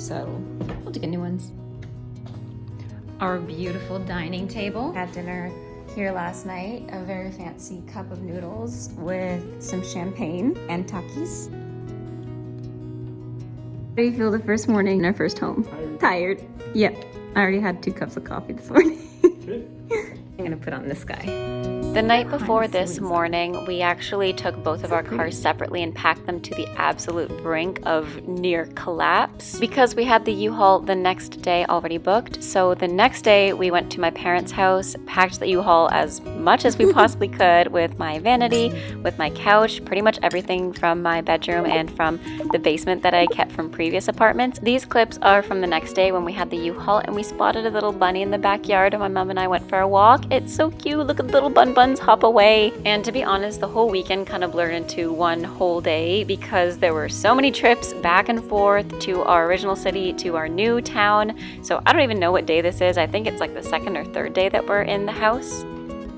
so we'll get new ones. Our beautiful dining table. Had dinner here last night, a very fancy cup of noodles with some champagne and takis. How do you feel the first morning in our first home? Tired. Yep. I already had 2 cups of coffee this morning. I'm gonna put on this guy. The night before this morning, we actually took both of our cars separately and packed them to the absolute brink of near collapse because we had the U-Haul the next day already booked. So the next day we went to my parents' house, packed the U-Haul as much as we possibly could with my vanity, with my couch, pretty much everything from my bedroom and from the basement that I kept from previous apartments. These clips are from the next day when we had the U-Haul and we spotted a little bunny in the backyard and my mom and I went for a walk. It's so cute. Look at the little buns hop away. And to be honest, the whole weekend kind of blurred into one whole day because there were so many trips back and forth to our original city, to our new town. So I don't even know what day this is. I think it's like the 2nd or 3rd day that we're in the house.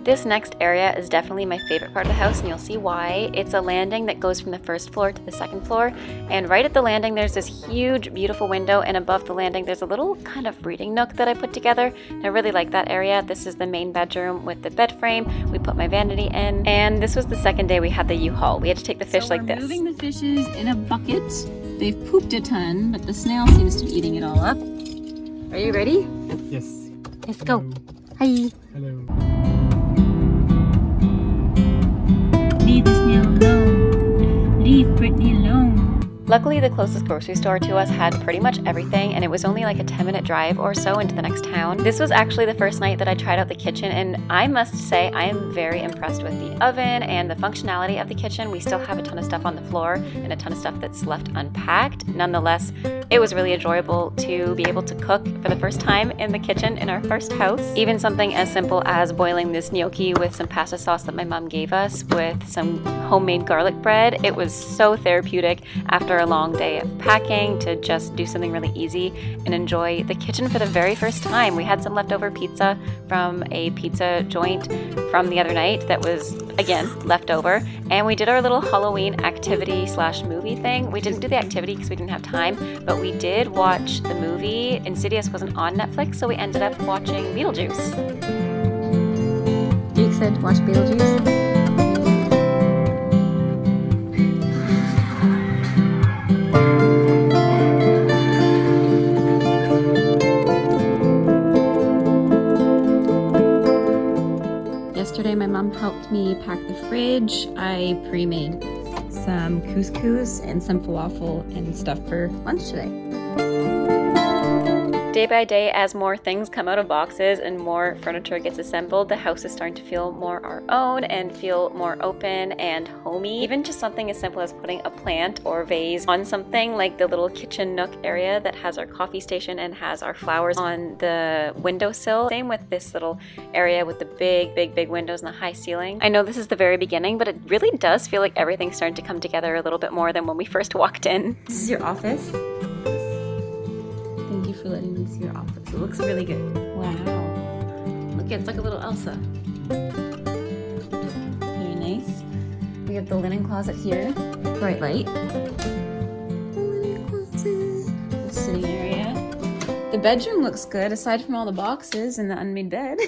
This next area is definitely my favorite part of the house, and you'll see why. It's a landing that goes from the 1st floor to the 2nd floor, and right at the landing there's this huge beautiful window, and above the landing there's a little kind of reading nook that I put together. And I really like that area. This is the main bedroom with the bed frame. We put my vanity in, and this was the 2nd day we had the U-Haul. We had to take the fish like this. We're moving the fishes in a bucket. They've pooped a ton, but the snail seems to be eating it all up. Are you ready? Yes. Let's go. Hi. Hello. Leave the snail alone. Leave Brittany alone. Luckily, the closest grocery store to us had pretty much everything, and it was only like a 10-minute drive or so into the next town. This was actually the first night that I tried out the kitchen, and I must say I am very impressed with the oven and the functionality of the kitchen. We still have a ton of stuff on the floor and a ton of stuff that's left unpacked. Nonetheless, it was really enjoyable to be able to cook for the first time in the kitchen in our first house. Even something as simple as boiling this gnocchi with some pasta sauce that my mom gave us with some homemade garlic bread. It was so therapeutic after a long day of packing to just do something really easy and enjoy the kitchen for the very first time. We had some leftover pizza from a pizza joint from the other night that was, again, leftover. And we did our little Halloween activity / movie thing. We didn't do the activity because we didn't have time, but we did watch the movie. Insidious wasn't on Netflix, so we ended up watching Beetlejuice. Are you excited to watch Beetlejuice? Yesterday my mom helped me pack the fridge. I pre-made some couscous and some falafel and stuff for lunch today. Day by day, as more things come out of boxes and more furniture gets assembled, the house is starting to feel more our own and feel more open and homey. Even just something as simple as putting a plant or vase on something like the little kitchen nook area that has our coffee station and has our flowers on the windowsill. Same with this little area with the big windows and the high ceiling. I know this is the very beginning, but it really does feel like everything's starting to come together a little bit more than when we first walked in. This is your office. Thank you for letting me see your office. It looks really good. Wow. Look, it's like a little Elsa. Very nice. We have the linen closet here. Bright light. Linen closet. The sitting area. The bedroom looks good aside from all the boxes and the unmade bed.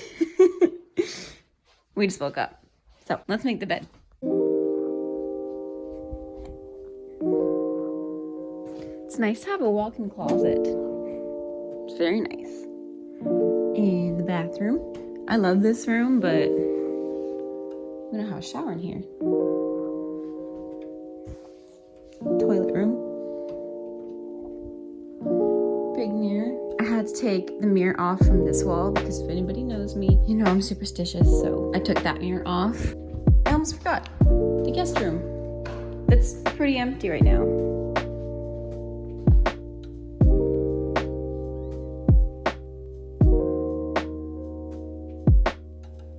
We just woke up. So let's make the bed. It's nice to have a walk-in closet. It's very nice. And the bathroom. I love this room, but we don't have a shower in here. Toilet room. Big mirror. I had to take the mirror off from this wall because if anybody knows me, you know I'm superstitious, so I took that mirror off. I almost forgot. The guest room. It's pretty empty right now.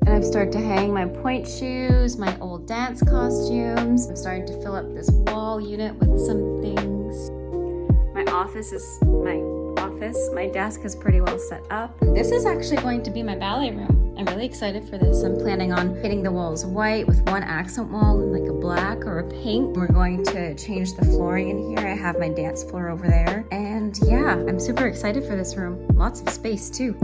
I've started to hang my point shoes, my old dance costumes. I'm starting to fill up this wall unit with some things. My office office. My desk is pretty well set up. This is actually going to be my ballet room. I'm really excited for this. I'm planning on painting the walls white with one accent wall and like a black or a pink. We're going to change the flooring in here. I have my dance floor over there. And yeah, I'm super excited for this room. Lots of space too.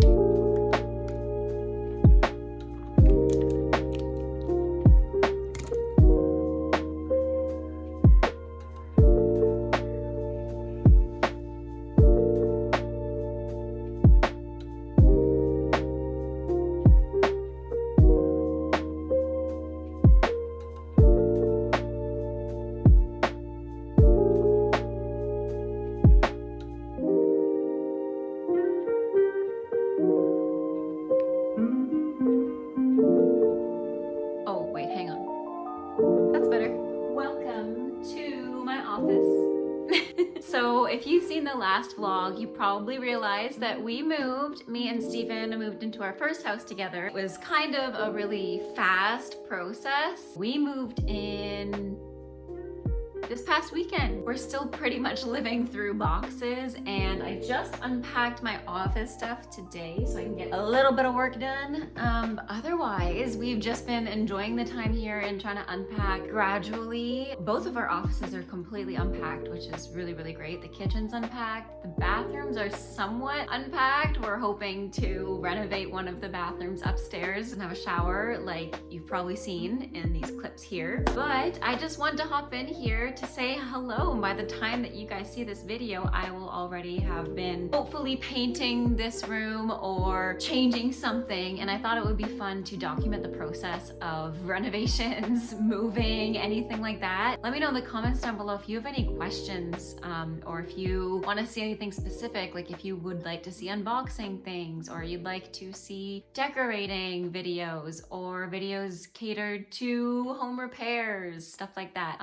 So if you've seen the last vlog, you probably realized that me and Steven moved into our first house together. It was kind of a really fast process. We moved in this past weekend. We're still pretty much living through boxes, and I just unpacked my office stuff today so I can get a little bit of work done. Otherwise, we've just been enjoying the time here and trying to unpack gradually. Both of our offices are completely unpacked, which is really, really great. The kitchen's unpacked. The bathrooms are somewhat unpacked. We're hoping to renovate one of the bathrooms upstairs and have a shower like you've probably seen in these clips here. But I just wanted to hop in here to say hello. By the time that you guys see this video, I will already have been hopefully painting this room or changing something, and I thought it would be fun to document the process of renovations, moving, anything like that. Let me know in the comments down below if you have any questions, or if you want to see anything specific, like if you would like to see unboxing things, or you'd like to see decorating videos, or videos catered to home repairs, stuff like that.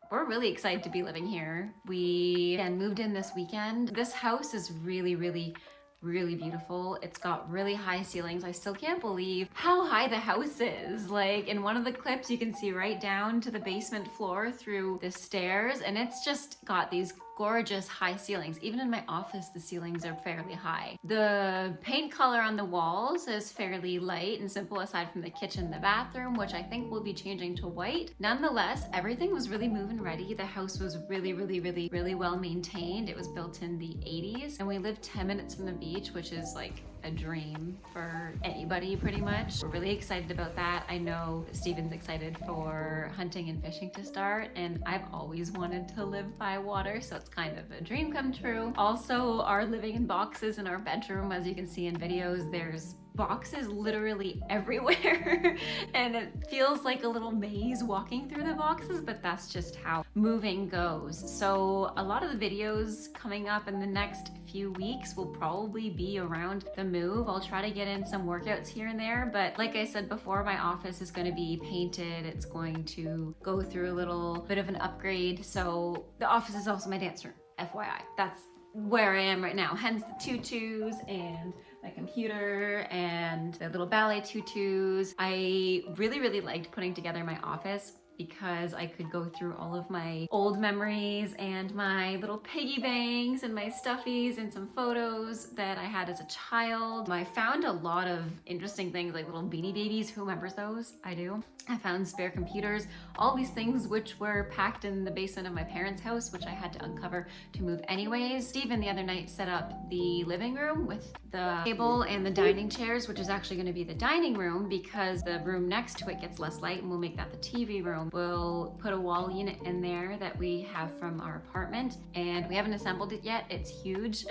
We're really excited to be living here. We again moved in this weekend. This house is really, really, really beautiful. It's got really high ceilings. I still can't believe how high the house is. Like in one of the clips, you can see right down to the basement floor through the stairs, and it's just got these gorgeous high ceilings. Even in my office, the ceilings are fairly high. The paint color on the walls is fairly light and simple aside from the kitchen and the bathroom, which I think will be changing to white. Nonetheless, everything was really move-in ready. The house was really, really, really, really well maintained. It was built in the 80s, and we lived 10 minutes from the beach, which is like a dream for anybody pretty much. We're really excited about that. I know Steven's excited for hunting and fishing to start, and I've always wanted to live by water, so it's kind of a dream come true. Also, our living in boxes in our bedroom, as you can see in videos, there's boxes literally everywhere and it feels like a little maze walking through the boxes, but that's just how moving goes. So a lot of the videos coming up in the next few weeks will probably be around the move. I'll try to get in some workouts here and there, but like I said before, my office is going to be painted. It's going to go through a little bit of an upgrade. So the office is also my dance room, FYI. That's where I am right now, hence the tutus and my computer and the little ballet tutus. I really, really liked putting together my office because I could go through all of my old memories and my little piggy banks and my stuffies and some photos that I had as a child. I found a lot of interesting things like little Beanie Babies. Who remembers those? I do. I found spare computers, all these things which were packed in the basement of my parents' house, which I had to uncover to move anyways. Steven the other night set up the living room with the table and the dining chairs, which is actually going to be the dining room because the room next to it gets less light, and we'll make that the TV room. We'll put a wall unit in there that we have from our apartment, and we haven't assembled it yet. It's huge,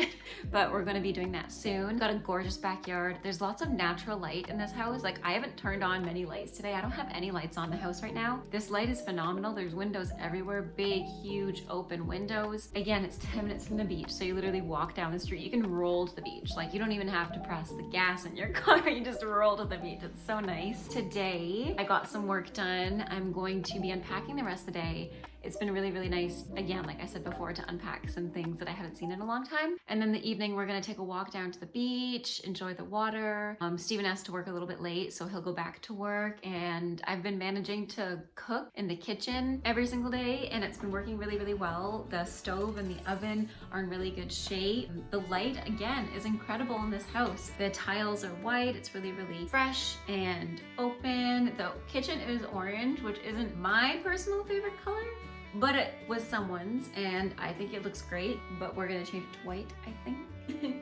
but we're going to be doing that soon. Got a gorgeous backyard. There's lots of natural light in this house. Like, I haven't turned on many lights today. I don't have any lights on the house right now. This light is phenomenal. There's windows everywhere, big, huge, open windows. Again, it's 10 minutes from the beach, so you literally walk down the street. You can roll to the beach. Like, you don't even have to press the gas in your car. You just roll to the beach. It's so nice. Today, I got some work done. I'm going to be unpacking the rest of the day. it's been really, really nice, again, like I said before, to unpack some things that I haven't seen in a long time. And then the evening, we're gonna take a walk down to the beach, enjoy the water. Steven has to work a little bit late, so he'll go back to work. And I've been managing to cook in the kitchen every single day, and it's been working really, really well. The stove and the oven are in really good shape. The light, again, is incredible in this house. The tiles are white, it's really, really fresh and open. The kitchen is orange, which isn't my personal favorite color, but it was someone's, and I think it looks great, but we're gonna change it to white, I think.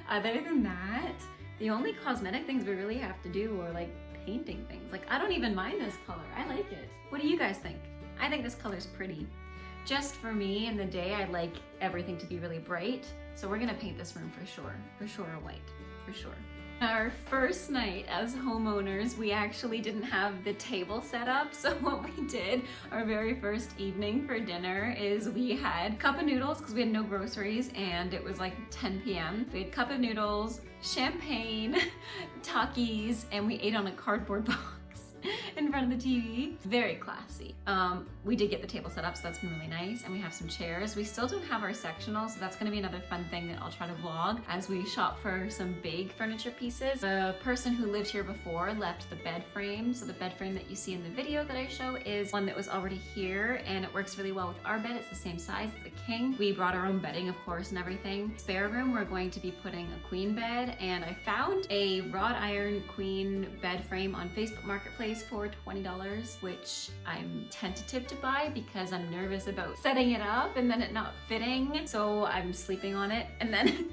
Other than that, the only cosmetic things we really have to do are like painting things. Like, I don't even mind this color, I like it. What do you guys think? I think this color's pretty. Just for me in the day, I like everything to be really bright, so we're gonna paint this room for sure white, for sure. Our first night as homeowners, we actually didn't have the table set up. So what we did our very first evening for dinner is we had cup of noodles because we had no groceries and it was like 10 p.m. We had cup of noodles, champagne, Takis, and we ate on a cardboard box in front of the TV. Very classy. We did get the table set up, so that's been really nice. And we have some chairs. We still don't have our sectional, so that's gonna be another fun thing that I'll try to vlog as we shop for some big furniture pieces. The person who lived here before left the bed frame. So the bed frame that you see in the video that I show is one that was already here, and it works really well with our bed. It's the same size as the king. We brought our own bedding, of course, and everything. Spare room, we're going to be putting a queen bed, and I found a wrought iron queen bed frame on Facebook Marketplace for $20, which I'm tentative to buy because I'm nervous about setting it up and then it not fitting. So I'm sleeping on it, and then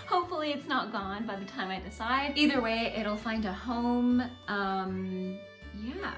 hopefully it's not gone by the time I decide. Either way, it'll find a home. Yeah.